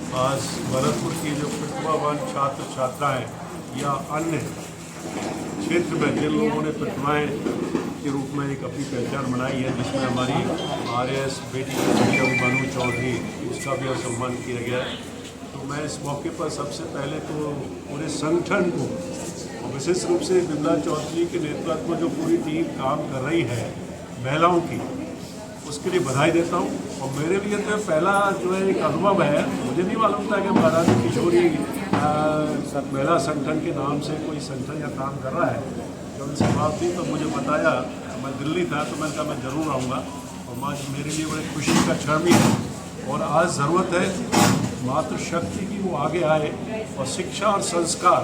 आज भरतपुर की जो प्रतिभावान छात्र छात्राएँ या अन्य क्षेत्र में जिन लोगों ने प्रतिभाएँ के रूप में एक अपनी पहचान बनाई है, जिसमें हमारी RAS बेटी अभिमन्यु चौधरी, इसका भी सम्मान किया गया है। तो मैं इस मौके पर सबसे पहले तो पूरे संगठन को और विशेष रूप से विमला चौधरी के नेतृत्व में जो पूरी टीम काम कर रही है महिलाओं की, उसके लिए बधाई देता हूँ। और मेरे लिए तो पहला जो है एक अनुभव है, मुझे नहीं मालूम था कि महारानी किशोरी महिला संगठन के नाम से कोई संगठन या काम कर रहा है। जब उनसे बात थी तो मुझे बताया, मैं दिल्ली था तो मैंने कहा मैं ज़रूर आऊँगा। और आज मेरे लिए बड़े खुशी का क्षण भी है और आज ज़रूरत है मातृशक्ति की वो आगे आए और शिक्षा और संस्कार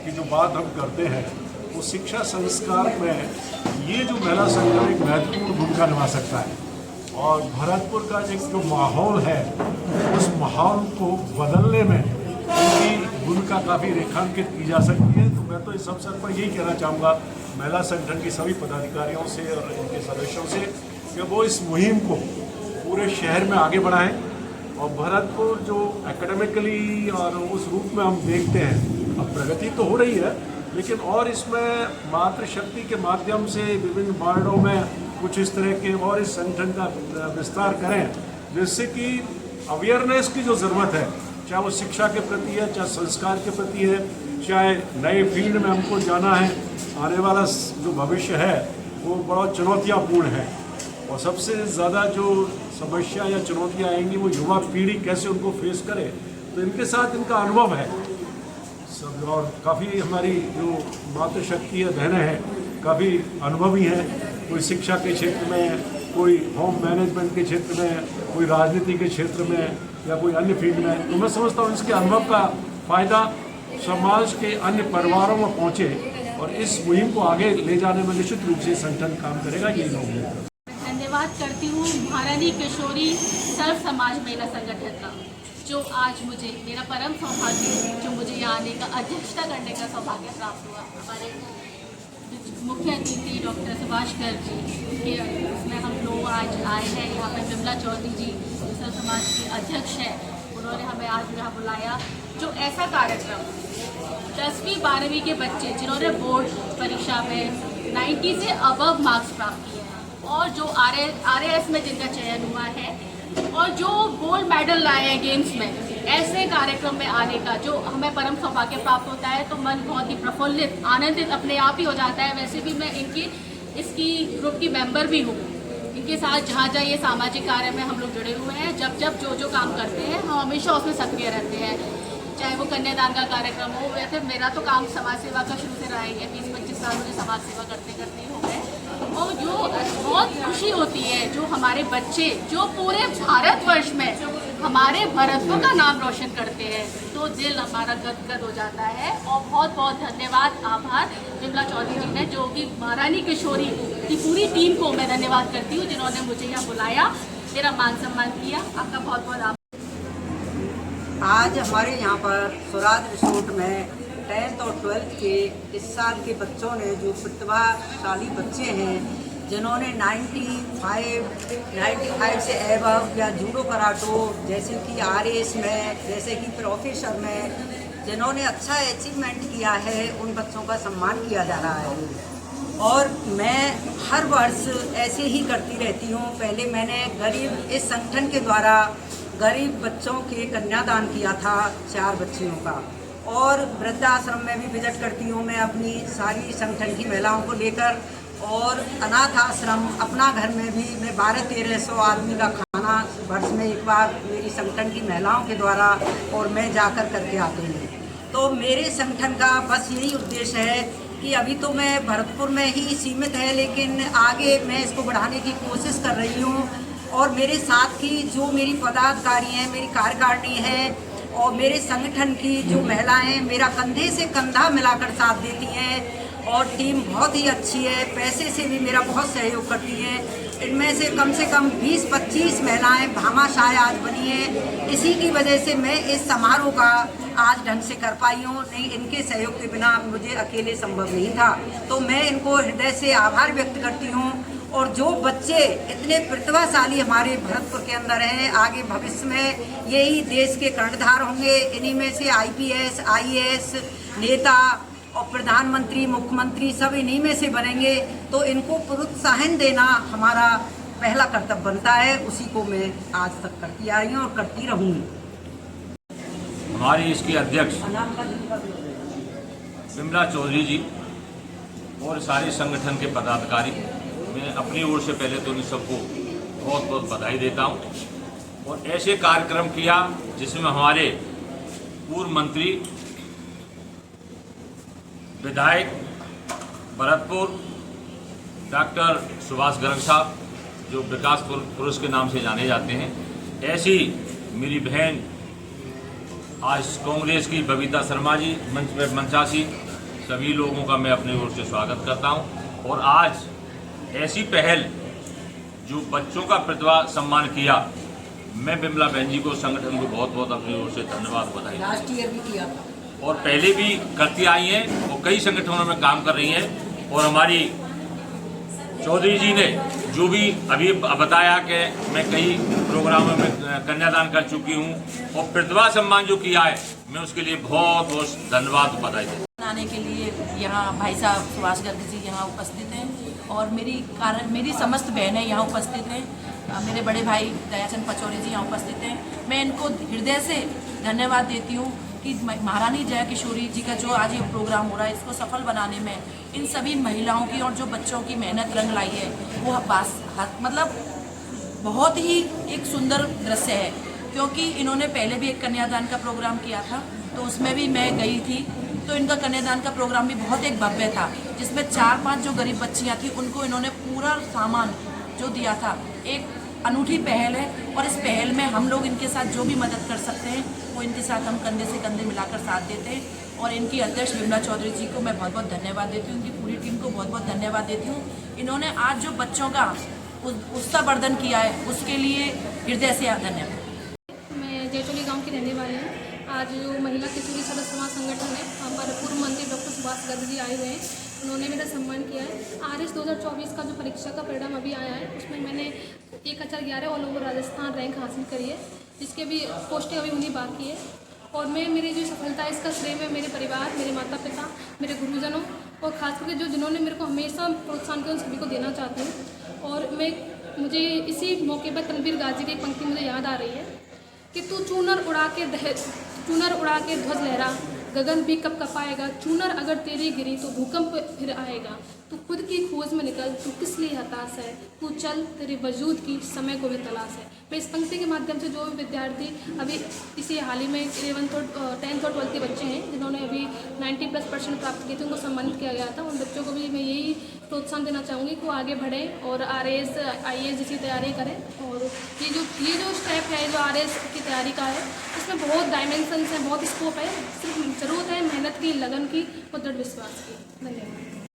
की जो बात हम करते हैं, वो शिक्षा संस्कार में ये जो महिला संगठन एक महत्वपूर्ण भूमिका निभा सकता है। और भरतपुर का जो माहौल है, उस माहौल को बदलने में उनकी भूमिका काफ़ी रेखांकित की जा सकती है। तो मैं तो इस अवसर पर यही कहना चाहूँगा महिला संगठन के सभी पदाधिकारियों से और इनके सदस्यों से कि वो इस मुहिम को पूरे शहर में आगे बढ़ाएं। और भरतपुर जो एकेडमिकली और उस रूप में हम देखते हैं, अब प्रगति तो हो रही है, लेकिन और इसमें मातृशक्ति के माध्यम से विभिन्न वार्डों में कुछ इस तरह के और इस संगठन का विस्तार करें, जिससे कि अवेयरनेस की जो ज़रूरत है, चाहे वो शिक्षा के प्रति है, चाहे संस्कार के प्रति है, चाहे नए फील्ड में हमको जाना है, आने वाला जो भविष्य है वो बड़ा चुनौतियाँपूर्ण है। और सबसे ज़्यादा जो समस्या या चुनौतियाँ आएंगी वो युवा पीढ़ी कैसे उनको फेस करे। तो इनके साथ इनका अनुभव है सब, और काफ़ी हमारी जो मातृशक्ति है, बहनें हैं, काफ़ी अनुभवी हैं। कोई शिक्षा के क्षेत्र में, कोई होम मैनेजमेंट के क्षेत्र में, कोई राजनीति के क्षेत्र में या कोई अन्य फील्ड में। तो मैं समझता हूँ इसके अनुभव का फ़ायदा समाज के अन्य परिवारों में पहुँचे और इस मुहिम को आगे ले जाने में निश्चित रूप से संगठन काम करेगा। ये लोग धन्यवाद करती हूँ महारानी किशोरी सर्व समाज महिला संगठन का, जो आज मुझे मेरा परम सौभाग्य, जो मुझे यहाँ आने का अध्यक्षता करने का सौभाग्य प्राप्त हुआ। हमारे मुख्य अतिथि डॉक्टर सुभाष गर्ग जी के उसमें हम लोग आज आए हैं। यहाँ पर विमला चौधरी जी जो सर्व समाज के अध्यक्ष हैं, उन्होंने हमें आज यहाँ बुलाया। जो ऐसा कार्यक्रम 10वीं 12वीं के बच्चे जिन्होंने बोर्ड परीक्षा में 90 से अबव मार्क्स प्राप्त किए हैं और जो RAS में जिनका चयन हुआ है और जो गोल्ड मेडल लाए हैं गेम्स में, ऐसे कार्यक्रम में आने का जो हमें परम सौभाग्य प्राप्त होता है, तो मन बहुत ही प्रफुल्लित, आनंदित अपने आप ही हो जाता है। वैसे भी मैं इसकी ग्रुप की मेंबर भी हूँ। इनके साथ जहाँ जहाँ ये सामाजिक कार्य में हम लोग जुड़े हुए हैं, जब जो काम करते हैं, हम हमेशा उसमें सक्रिय रहते हैं। चाहे वो कन्यादान का कार्यक्रम हो या फिर मेरा तो काम समाज सेवा का शुरू से रहा है। 20-25 साल मुझे समाज सेवा करते ही हो गए। और जो बहुत खुशी होती है, जो हमारे बच्चे जो पूरे भारतवर्ष में हमारे भरतपुर का नाम रोशन करते हैं, तो दिल हमारा गदगद हो जाता है। और बहुत बहुत धन्यवाद, आभार विमला चौधरी जी ने, जो कि महारानी किशोरी की पूरी टीम को मैं धन्यवाद करती हूँ, जिन्होंने मुझे यहाँ बुलाया, मेरा मान सम्मान किया। आपका बहुत बहुत आभार। आज हमारे यहाँ पर स्वराज रिसोर्ट में 10th और 12th के इस साल के बच्चों ने, जो प्रतिभाशाली बच्चे हैं, जिन्होंने 95 से एबव या जूडो कराटो, जैसे कि RAS में, जैसे कि प्रोफेसर में, जिन्होंने अच्छा अचीवमेंट किया है, उन बच्चों का सम्मान किया जा रहा है। और मैं हर वर्ष ऐसे ही करती रहती हूँ। पहले मैंने इस संगठन के द्वारा गरीब बच्चों के कन्यादान किया था 4 बच्चियों का, और वृद्धाश्रम में भी विजिट करती हूँ मैं अपनी सारी संगठन की महिलाओं को लेकर। और अनाथ आश्रम अपना घर में भी मैं 1200-1300 आदमी का खाना वर्ष में एक बार मेरी संगठन की महिलाओं के द्वारा और मैं जाकर करके आती हूँ। तो मेरे संगठन का बस यही उद्देश्य है कि अभी तो मैं भरतपुर में ही सीमित है, लेकिन आगे मैं इसको बढ़ाने की कोशिश कर रही हूँ। और मेरे साथ की जो मेरी पदाधिकारी हैं, मेरी कार्यकारिणी है और मेरे संगठन की जो महिलाएं मेरा कंधे से कंधा मिलाकर साथ देती हैं, और टीम बहुत ही अच्छी है। पैसे से भी मेरा बहुत सहयोग करती हैं। इनमें से कम 20-25 महिलाएं भामाशाह आज बनी हैं। इसी की वजह से मैं इस समारोह का आज ढंग से कर पाई हूँ, नहीं इनके सहयोग के बिना मुझे अकेले संभव नहीं था। तो मैं इनको हृदय से आभार व्यक्त करती हूँ। और जो बच्चे इतने प्रतिभाशाली हमारे भरतपुर के अंदर हैं, आगे भविष्य में यही देश के कर्णधार होंगे। इन्हीं में से IPS, IAS नेता और प्रधानमंत्री, मुख्यमंत्री सब इन्हीं में से बनेंगे। तो इनको प्रोत्साहन देना हमारा पहला कर्तव्य बनता है। उसी को मैं आज तक करती आई हूँ और करती रहूँगी। हमारी इसकी अध्यक्ष विमला चौधरी जी और सारे संगठन के पदाधिकारी, मैं अपनी ओर से पहले तो इन सबको बहुत बहुत बधाई देता हूँ। और ऐसे कार्यक्रम किया जिसमें हमारे पूर्व मंत्री, विधायक भरतपुर डॉक्टर सुभाष गर्ग साहब, जो विकास पुरुष के नाम से जाने जाते हैं, ऐसी मेरी बहन आज कांग्रेस की बबीता शर्मा जी मंच पर मंचासी, सभी लोगों का मैं अपनी ओर से स्वागत करता हूं। और आज ऐसी पहल जो बच्चों का प्रतिभा सम्मान किया, मैं विमला बहन जी को, संगठन को बहुत बहुत अपनी ओर से धन्यवाद बधाई। लास्ट ईयर भी किया और पहले भी करती आई हैं और कई संगठनों में काम कर रही हैं। और हमारी चौधरी जी ने जो भी अभी बताया कि मैं कई प्रोग्रामों में कन्यादान कर चुकी हूं और प्रतिभा सम्मान जो किया है, मैं उसके लिए बहुत बहुत धन्यवाद बधाई देता हूं। आने के लिए यहाँ भाई साहब सुभाष गर्ग जी यहाँ उपस्थित हैं और मेरी समस्त बहनें यहाँ उपस्थित हैं। मेरे बड़े भाई दयाचंद पचौरी जी यहाँ उपस्थित हैं। मैं इनको हृदय से धन्यवाद देती हूँ कि महारानी जया किशोरी जी का जो आज ये प्रोग्राम हो रहा है, इसको सफल बनाने में इन सभी महिलाओं की और जो बच्चों की मेहनत रंग लाई है, वो मतलब बहुत ही एक सुंदर दृश्य है। क्योंकि इन्होंने पहले भी एक कन्यादान का प्रोग्राम किया था, तो उसमें भी मैं गई थी। तो इनका कन्यादान का प्रोग्राम भी बहुत एक भव्य था, जिसमें 4-5 जो गरीब बच्चियाँ थी उनको इन्होंने पूरा सामान जो दिया था। एक अनूठी पहल है और इस पहल में हम लोग इनके साथ जो भी मदद कर सकते हैं वो इनके साथ हम कंधे से कंधे मिलाकर साथ देते हैं। और इनकी अध्यक्ष विमला चौधरी जी को मैं बहुत बहुत धन्यवाद देती हूँ, इनकी पूरी टीम को बहुत बहुत धन्यवाद देती हूँ। इन्होंने आज जो बच्चों का उत्साहवर्धन किया है, उसके लिए हृदय से धन्यवाद। मैं जयचौली गांव की रहने वाली हूँ। आज जो महिला किशोरी सदस्य समाज संगठन है, हमारे पूर्व मंत्री डॉक्टर सुभाष गर्ग जी आए हुए हैं, उन्होंने मेरा सम्मान किया है। RS 2024 का जो परीक्षा का परिणाम अभी आया है, उसमें मैंने 1011 ऑल ओवर राजस्थान रैंक हासिल करी है, जिसके भी पोस्टें अभी होनी बाकी है। और मैं मेरी जो सफलता है, इसका श्रेय मैं मेरे परिवार, मेरे माता पिता, मेरे गुरुजनों और खास करके जिन्होंने मेरे को हमेशा प्रोत्साहन किया, उन सभी को देना चाहती हूँ। और मुझे इसी मौके पर तनवीर गाजी की एक पंक्ति मुझे याद आ रही है कि तू चूनर उड़ा के ध्वज लहरा, गगन भी कब कपाएगा, चूनर अगर तेरी गिरी तो भूकंप फिर आएगा, तू खुद की खोज में निकल, तू किस लिए हताश है, तू चल, तेरे वजूद की समय को भी तलाश है। मैं इस पंक्ति के माध्यम से जो भी विद्यार्थी अभी इसी हाल ही में 11th और 10th और 12th के बच्चे हैं, जिन्होंने अभी 90+% प्राप्त किए थे, उनको सम्मानित किया गया था। उन बच्चों को भी मैं यही प्रोत्साहन देना चाहूँगी कि वो आगे बढ़ें और RS IAS जैसी तैयारी करें। और ये जो स्टेप है, जो RS की तैयारी का है, इसमें बहुत डायमेंशंस हैं, बहुत स्कोप है। सिर्फ ज़रूरत है मेहनत की, लगन की और दृढ़ विश्वास की। धन्यवाद।